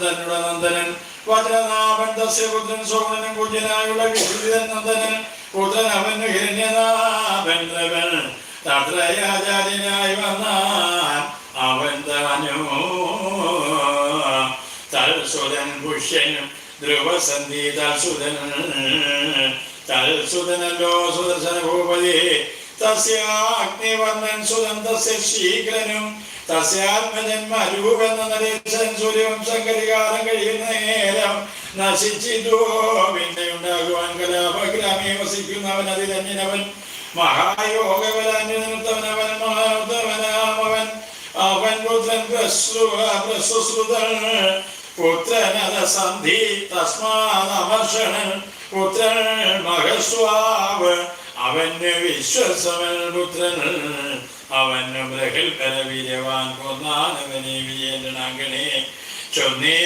തന്നുടെ നന്ദനൻ വജ്രനാഭൻ ദസ്യപുത്രൻ സോമനൻ കുജനായുള്ള വിശുദ്ധൻ നന്ദനൻ പുത്രൻ അവന് ഹിരണ്യനാഭൻ ദ്രവൻ തത്രയാചാര്യനായി വന്നാൻ അവൻ താനോ തൽസുതൻ പുഷ്യനും ധ്രുവസന്ധി തൽസുതനല്ലോ സുദർശന ഭൂപതി തസ്യാഗ്നിവർണ്ണൻ സുതൻ തസ്യ ശീഘ്രനും തസ്യാത്മജന്മരൂപെന്ന നരേശൻ സൂര്യവംശം കരികാലം കഴിയുന്ന നേരം നശിച്ചിട്ടോ പിന്നെ ഉണ്ടാകുവാൻ കലാപഗ്രാമേ വസിക്കുന്നവൻ അതിരന്യനവൻ മഹായോഗവലാന്യനിർത്തവനവൻ മഹാവൻ അവൻ പുത്രൻ പ്രസുശ്രുതൻ പുത്രനദസന്ധി തസ്മാദമർഷണൻ പുത്രൻ മഹസ്വാവ് അവന് വിശ്വസമൻ പുത്രൻ അവന് ബ്രഹൽപര വീര്യവാൻ കൊന്നാനവനെ വിജയനാകണേ ചൊന്നേ